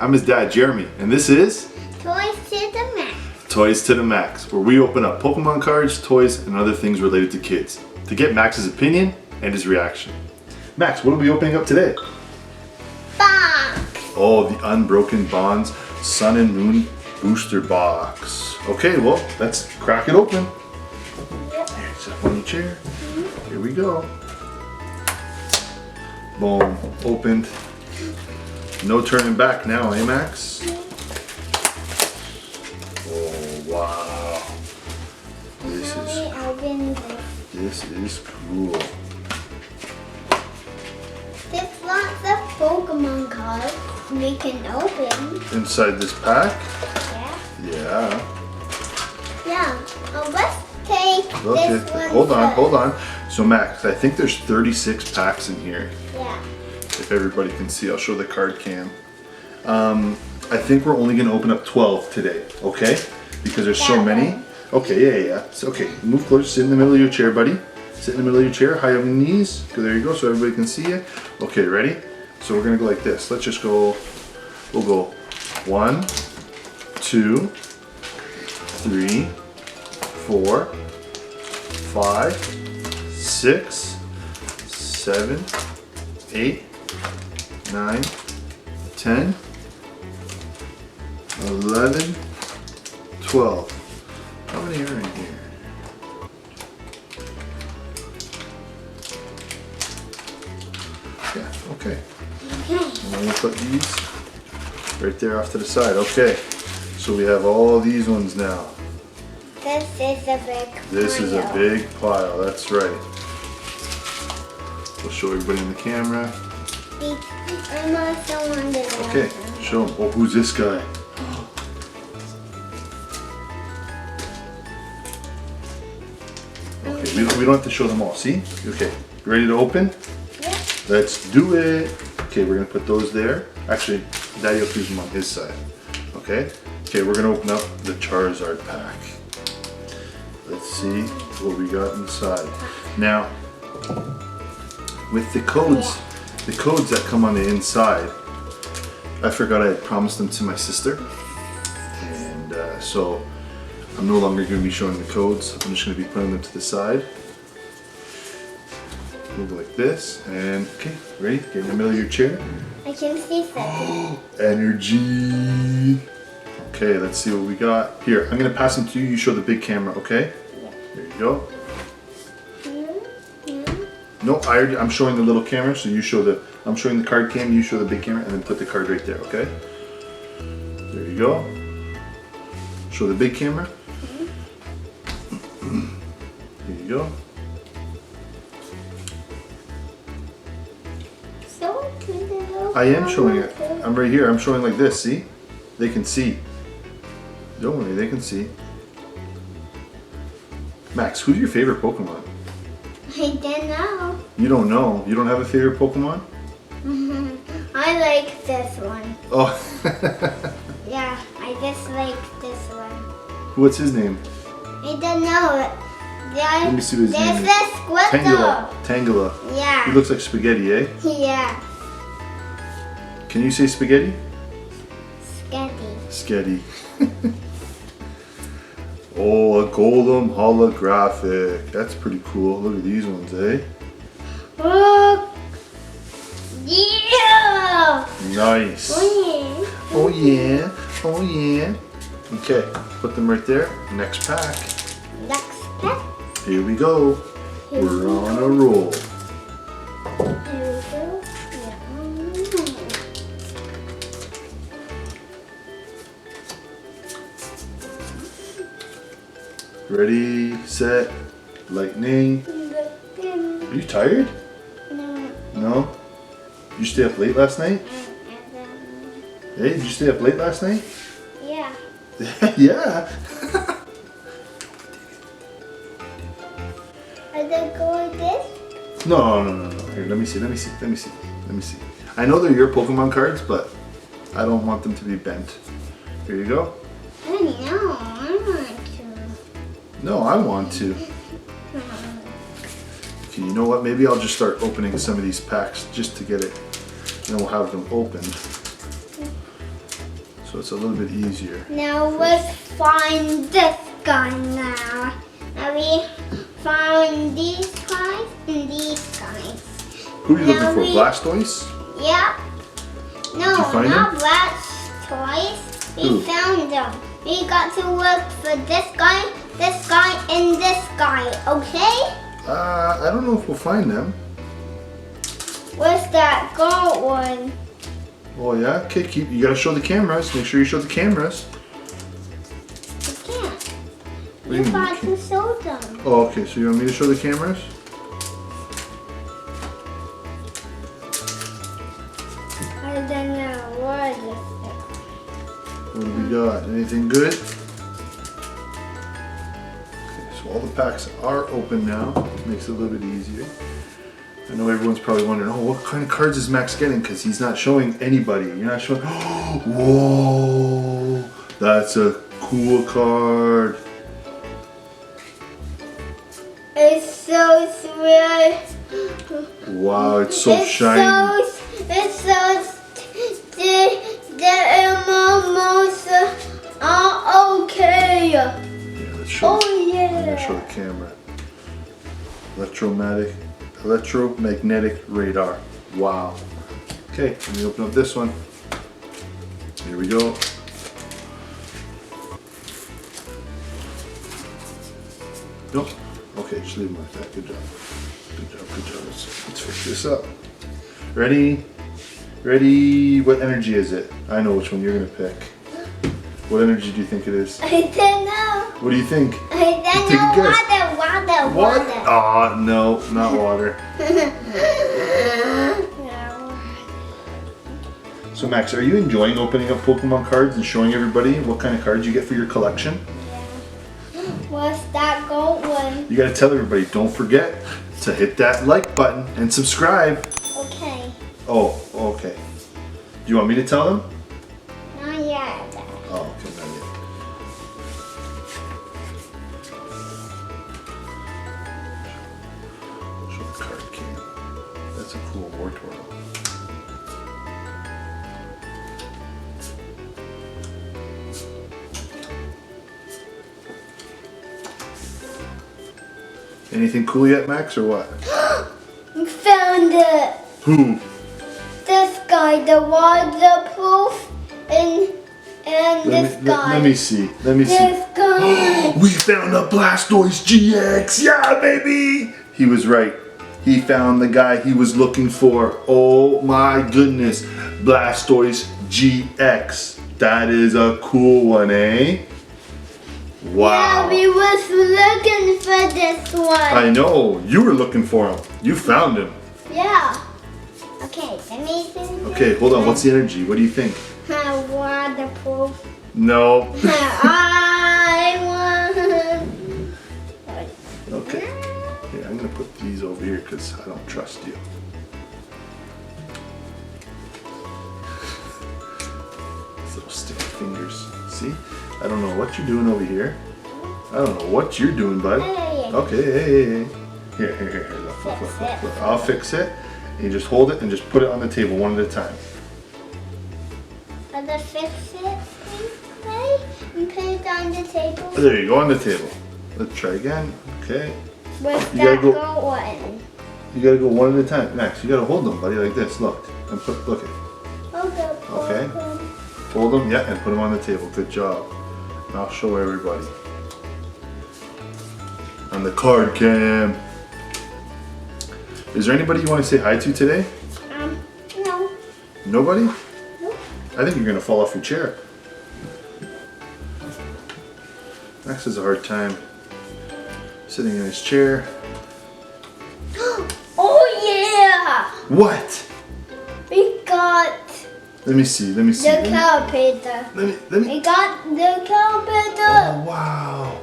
I'm his dad, Jeremy, and this is Toys to the Max. Toys to the Max, where we open up Pokemon cards, toys, and other things related to kids to get Max's opinion and his reaction. Max, what are we opening up today? Box. Oh, the Unbroken Bonds Sun and Moon Booster Box. Okay, well, let's crack it open. Yep. Set up on the chair. Here we go. Boom, opened. No turning back now, eh, Max? Oh, wow. This is cool. There's lots of Pokemon cards we can open. Inside this pack? Yeah. Yeah. Let's take this one Hold first. on. So Max, I think there's 36 packs in here. Yeah. If everybody can see, I'll show the card cam. I think we're only gonna open up 12 today, okay? Because there's so That many. one. Okay, yeah. It's okay. Move closer, sit in the middle of your chair, buddy. Sit in the middle of your chair, high on your knees. Go, there you go, so everybody can see you. Okay, ready? So we're gonna go like this. Let's just go, we'll go 1, 2, 3, 4, 5, 6, 7, 8, 9, 10, 11, 12. How many are in here? Yeah, okay. And I'm gonna put these right there off to the side. Okay, so we have all these ones now. This is a big This is a pile. big pile, that's right. We'll show everybody in the camera. I'm also wondering. Okay, show them. Oh, who's this guy? Okay, we don't have to show them all. See? Okay, ready to open? Yep. Let's do it. Okay, we're gonna put those there. Actually, Daddy will keep them on his side. Okay? Okay, we're gonna open up the Charizard pack. Let's see what we got inside. Now, with the codes that come on the inside, I forgot I had promised them to my sister. And so I'm no longer going to be showing the codes. I'm just going to be putting them to the side. Move like this. And okay, ready? Get in the middle of your chair. I can see something. Energy. Okay, let's see what we got. Here, I'm going to pass them to you. You show the big camera, okay? Yeah. There you go. No, I'm showing the little camera, so you show the, I'm showing the card cam, you show the big camera, and then put the card right there, okay? There you go. Show the big camera. Here you go. So I am showing it. I'm right here. I'm showing like this, see? They can see. Don't worry, they can see. Max, who's your favorite Pokemon? I don't know. You don't know. You don't have a favorite Pokemon? I like this one. Oh. Yeah, I just like this one. What's his name? I don't know. Let me see what his name There's is. a Squirtle. Tangela. Yeah. He looks like spaghetti, eh? Yeah. Can you say spaghetti? Sketty. Sketty. Oh, a Golem holographic. That's pretty cool. Look at these ones, eh? Oh, yeah. Nice. Oh, Oh yeah. Oh yeah. Okay, put them right there. Next pack. yeah. Next pack. Here we go. We're on a roll. Here we go. Yeah. Ready, set, lightning. Are you tired? No. No? Did you stay up late last night? Hey, did you stay up late last night? Yeah. Yeah. Are they going this? No. Here, let me see. I know they're your Pokemon cards, but I don't want them to be bent. Here you go. I know. I want to. No, I want to. Okay, you know what? Maybe I'll just start opening some of these packs just to get it. Then we'll have them opened. So it's a little bit easier. Now let's find this guy now. Now we found these guys and these guys. Who are you Now looking for? Blastoise? Yep. No, you find not Blastoise. We Who? found them. We got to look for this guy, and this guy, okay? I don't know if we'll find them. Where's that gold one? Oh yeah? Okay, you gotta show the cameras. Make sure you show the cameras. I can't. What do You you mean? got to show them. Oh, okay. So you want me to show the cameras? I don't know what is it. What do we got? Anything good? Okay, so all the packs are open now. Makes it a little bit easier. I know everyone's probably wondering, oh, what kind of cards is Max getting? Because he's not showing anybody. You're not showing. Whoa! That's a cool card. It's so sweet. Wow, it's so shiny. It's so the almost okay. Yeah, let's show. Oh I'm yeah. gonna show the camera. Electromagnetic radar. Wow. Okay, let me open up this one. Here we go. Nope. Okay, just leave them like that. Good job. Good job. Good job. Let's fix this up. Ready? Ready? What energy is it? I know which one you're gonna pick. What energy do you think it is? I don't know. What do you think? I don't Take a know. guess. Water. Ah, no, not water. So Max, are you enjoying opening up Pokemon cards and showing everybody what kind of cards you get for your collection? What's that gold one? You gotta tell everybody, don't forget to hit that like button and subscribe. Okay. Oh, okay. Do you want me to tell them? Not yet. Oh, okay, not yet. Show the card king. That's a cool Wartortle. Anything cool yet, Max, or what? We found it. Who? This guy, the waterproof, and this guy. Let me see. Let me see. This guy. We found a Blastoise GX! Yeah, baby! He was right. He found the guy he was looking for. Oh my goodness. Blastoise GX. That is a cool one, eh? Wow. Yeah, we was looking for this one. I know. You were looking for him. You found him. Yeah. Okay, let me see. Okay, hold on. What's the energy? What do you think? Waterproof. No. I want. Okay. Here, I'm going to put these over here because I don't trust you. These little sticky fingers. See? I don't know what you're doing over here. I don't know what you're doing, bud. Okay, hey. Here. Look. I'll fix it. And you just hold it and just put it on the table one at a time. I'll just fix it, please, and put it on the table. There you go, on the table. Let's try again. Okay. Where's You that gotta go- gold one? You gotta go one at a time. Max, you gotta hold them, buddy, like this. Look. And look it. Okay. Hold them, yeah, and put them on the table. Good job. And I'll show everybody. On the card cam. Is there anybody you want to say hi to today? No. Nobody? Nope. I think you're gonna fall off your chair. Max has a hard time sitting in his chair. Oh yeah! What? We got Let me see. the carpenter. Let me. We got the carpenter. Oh wow.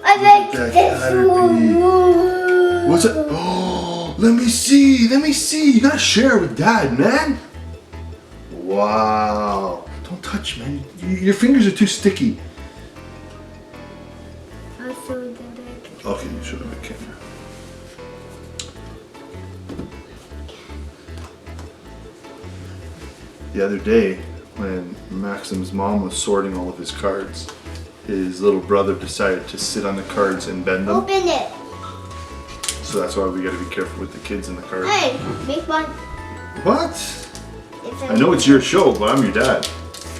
I like that this Caterpie. one. What's it? Oh, let me see. You gotta share with Dad, man. Wow. Don't touch, man. Your fingers are too sticky. I'll show the back. Okay, you should have a camera. The other day, when Maxim's mom was sorting all of his cards, his little brother decided to sit on the cards and bend them. Open it. So that's why we gotta be careful with the kids in the cards. Hey, big one. What? It's I know it's your show, but I'm your dad.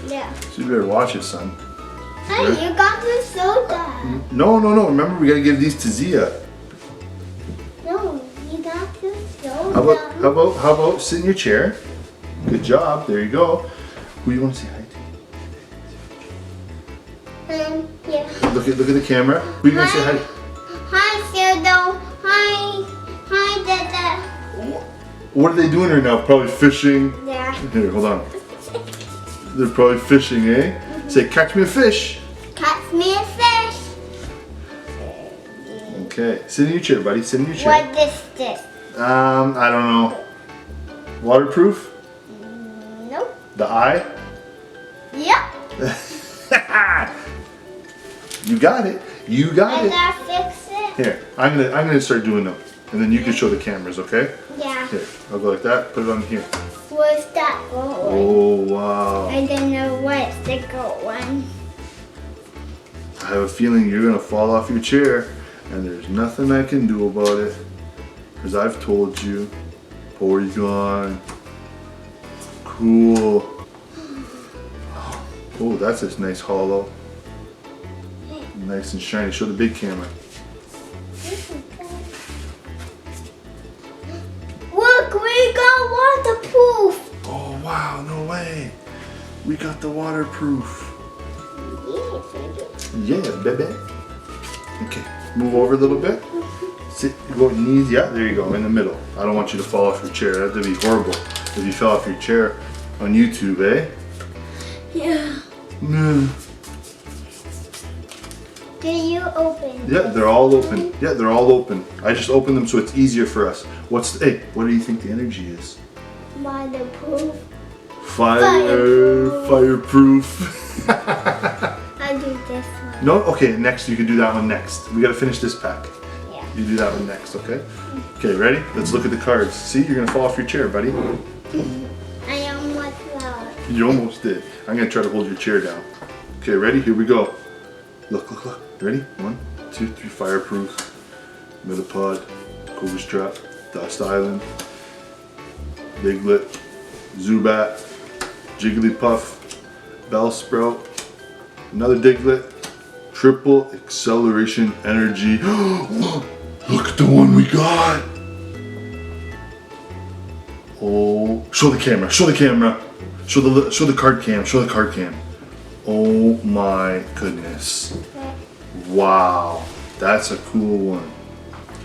Yeah. So you better watch it, son. Hey, Right? you got the soda. No. Remember, we gotta give these to Zia. No, you got the soda. How about sit in your chair? Good job. There you go. Who you want to say hi Yeah. to? Look at the camera. Who you gonna say hi to? Hi, Soda. Hi, Dada. What are they doing right now? Probably fishing. Yeah. Here, hold on. They're probably fishing, eh? Say, catch me a fish. Catch me a fish. Okay, sit in your chair, buddy. Sit in your chair. What is this? I don't know. Waterproof? Nope. The eye? Yep. You got it. You got I it. gotta fix it. Here, I'm gonna start doing them, and then you can show the cameras, okay? Yeah. Here, I'll go like that. Put it on here. Where's that going? Oh wow! I don't know what's the gold one. I have a feeling you're gonna fall off your chair, and there's nothing I can do about it, because I've told you. Porygon. Cool. Oh, that's a nice hollow. Nice and shiny. Show the big camera. Look, we got waterproof. Oh wow, no way. We got the waterproof. Yeah, baby. Okay, move over a little bit. Sit, go on your knees. Yeah, there you go, in the middle. I don't want you to fall off your chair. That'd be horrible if you fell off your chair on YouTube, eh? Yeah. Mm. Do you open? Yeah, they're all open. Yeah, they're all open. I just opened them so it's easier for us. Hey, what do you think the energy is? Waterproof. Fireproof. I'll do this one. No, okay, next you can do that one next. We gotta finish this pack. Yeah. You do that one next, okay? Okay, ready? Let's look at the cards. See, you're gonna fall off your chair, buddy. I almost lost. You almost did. I'm gonna try to hold your chair down. Okay, ready? Here we go. Look. Ready? 1, 2, 3. Fireproof. Metapod. Cobra Trap. Dust Island. Biglet. Zubat. Jigglypuff. Bellsprout. Another Diglett. Triple Acceleration Energy. Look at the one we got. Oh, show the camera. Show the camera. Show the card cam. Show the card cam. Oh my goodness. Wow. That's a cool one.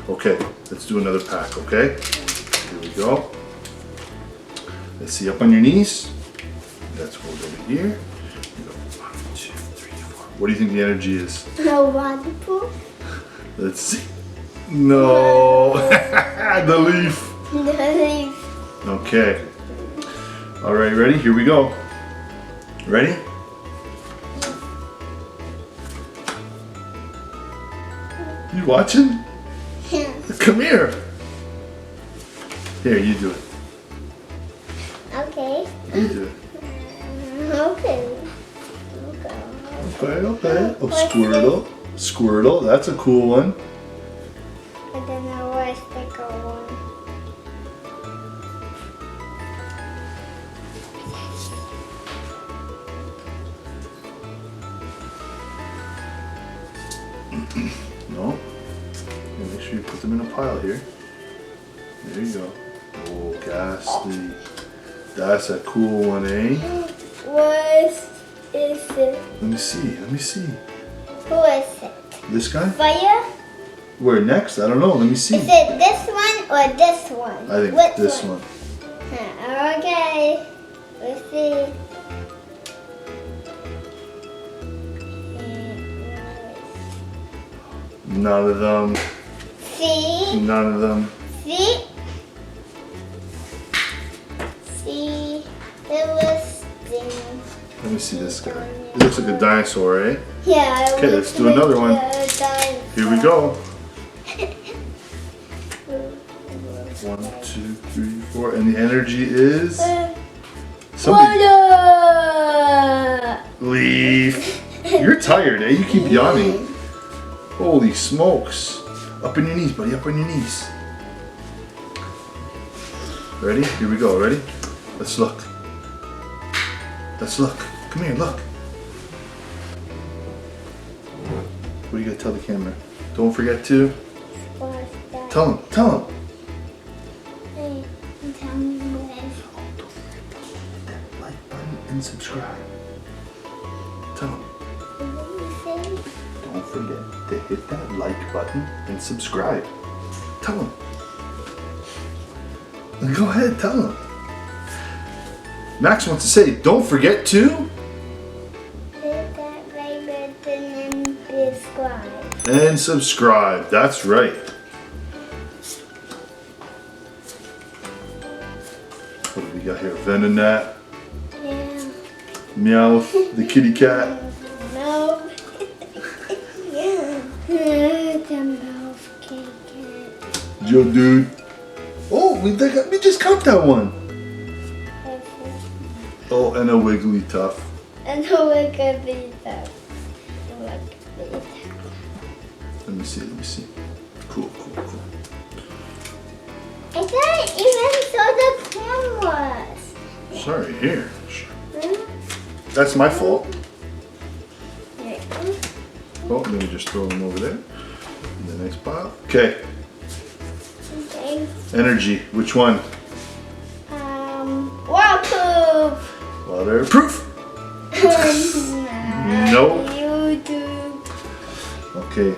Okay, let's do another pack, okay? Here we go. Let's see, up on your knees. Let's hold over here. We go 1, 2, 3, 4. What do you think the energy is? No waterproof. Let's see. No. The leaf. No. Okay. All right, ready? Here we go. Ready? You watching? Yeah. Come here. Here, you do it. Okay. You do it. Okay. Okay. Oh, Squirtle. Squirtle, that's a cool one. I don't know where's the gold one. No. Make sure you put them in a pile here. There you go. Oh, Ghastly. That's a cool one, eh? What is it? Let me see. Who is it? This guy? Fire? Where next? I don't know. Let me see. Is it this one or this one? I think Which this one. Okay. Let's see. None of them. See? None of them. See? See? It was thing. Let me see this guy. He looks like a dinosaur, eh? Yeah. Okay, let's do another one. Here we go. 1, 2, 3, 4. And the energy is? Somebody Water! leave. You're tired, eh? You keep yawning. Holy smokes. Up on your knees, buddy. Up on your knees. Ready? Here we go. Ready? Let's look. Let's look. Come here, look. What are you gonna tell the camera? Don't forget to tell him. Tell him. Hey, tell me this. Don't forget to hit that like button and subscribe. Tell him. What did you say? Don't forget to hit that like button and subscribe. Tell him. Go ahead, tell him. Max wants to say, don't forget to. Hit that like button and subscribe. And subscribe. That's right. What do we got here? Venonat, Yeah. Meowth, the kitty cat. No. The mouth cake. Joe dude. Oh, we just caught that one. Oh, and a Wigglytuff. And we're gonna be that. Let me see, let me see. Cool, cool, cool. I didn't even saw the cameras. Sorry, here. That's my fault. Oh, let me just throw them over there. In the next pile. Okay, Okay. energy. Which one? Waterproof. Waterproof. Nope. YouTube. Okay,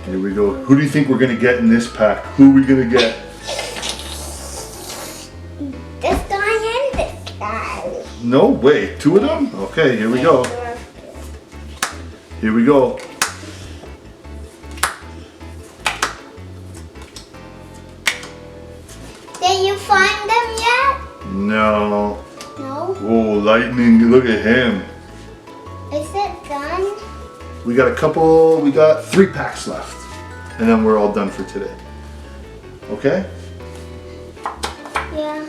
here we go. Who do you think we're gonna get in this pack? Who are we gonna get? This guy and this guy. No way. Two of them? Okay, here we go. Here we go. Did you find them yet? No. No. Oh, lightning. Look at him. Is it done? We got 3 packs left. And then we're all done for today. Okay? Yeah.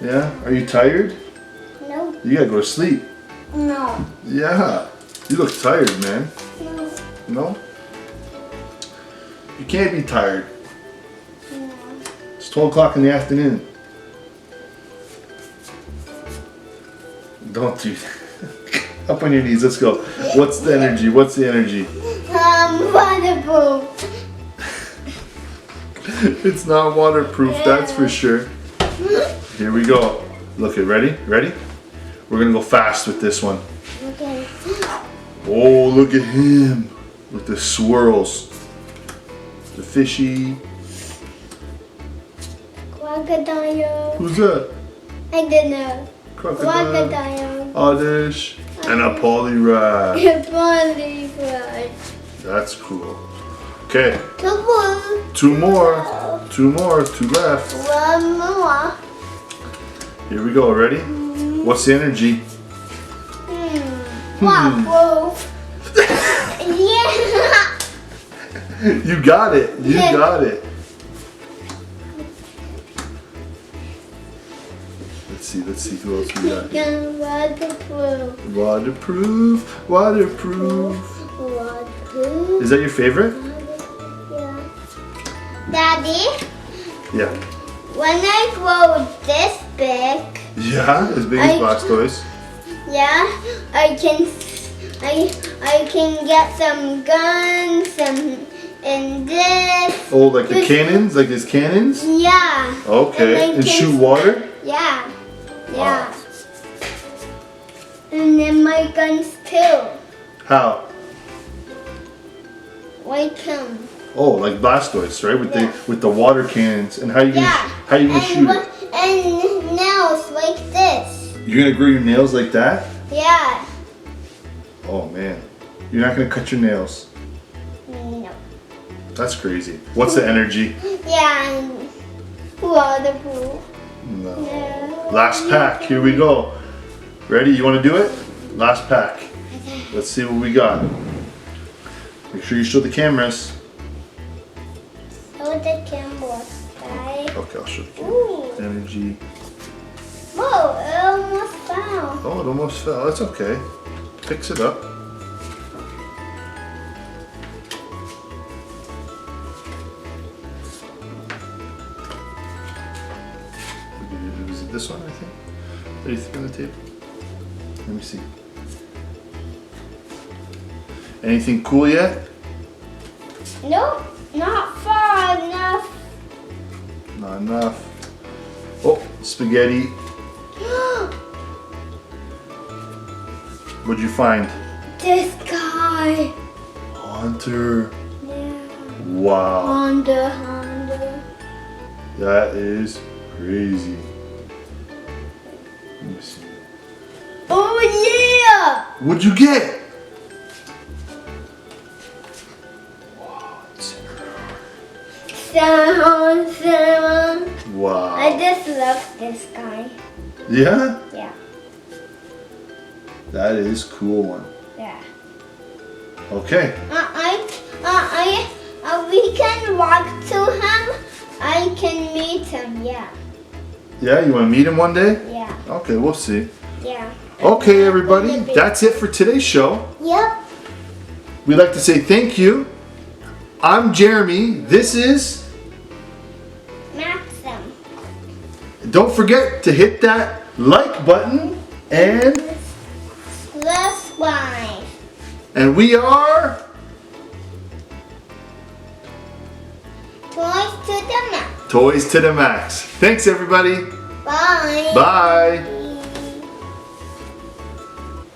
Yeah? Are you tired? No. You gotta go to sleep. No. Yeah. You look tired, man. No. No? You can't be tired. No. It's 12 o'clock in the afternoon. Don't do that. Up on your knees, let's go. What's the energy? What's the energy? Waterproof. It's not waterproof, that's for sure. Here we go. Look it, ready? Ready? We're gonna go fast with this one. Okay. Oh, look at him with the swirls. The fishy. Crocodile. Who's that? I don't know. Crocodile. Crocodile. Oddish. And a polyrat. Polyrat. That's cool. Okay, Two more. 2 more. 2 more, 2 left. One more. Here we go, ready? What's the energy? Waterproof. Yeah. You got it. You got it. Let's see who else we got here. Waterproof. Waterproof, waterproof. Waterproof. Is that your favorite? Yeah. Daddy, Yeah. when I grow this big, Yeah, as big as Blastoise. yeah, I can get some guns, and this. Oh, like the cannons? Like his cannons? Yeah. Okay. And shoot water? Yeah. Yeah. And then my guns too. How? Like him. Oh, like Blastoise, right? Yeah. With the water cannons. And how you Yeah. gonna shoot it? And nails like this. You're gonna grow your nails like that? Yeah. Oh man. You're not gonna cut your nails. No. That's crazy. What's the energy? Yeah. And waterproof. No. No. Last pack. Here we go. Ready? You want to do it? Last pack. Let's see what we got. Make sure you show the cameras. Show the cameras, guys. Okay, I'll show the Ooh. cameras. Energy. Whoa, it almost fell. Oh, it almost fell. That's okay. Fix it up. Was it this one, I think? That you threw on the table? Let me see. Anything cool yet? Nope, not far enough. Not enough. Oh, spaghetti. What'd you find? This guy. Hunter. Yeah. Wow. Honda. That is crazy. Let me see. Oh yeah! What'd you get? Wow. Seven. Wow. I just love this guy. Yeah? Yeah. That is cool one. Yeah. Okay. We can walk to him. I can meet him. Yeah. Yeah, you want to meet him one day? Yeah. Okay, we'll see. Yeah. Okay, everybody, that's it for today's show. Yep. We'd like to say thank you. I'm Jeremy. This is... Maxim. Don't forget to hit that like button and... Plus one. And we are... Toys to the max. Toys to the Max. Thanks, everybody. Bye. Bye.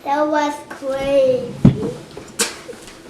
That was crazy.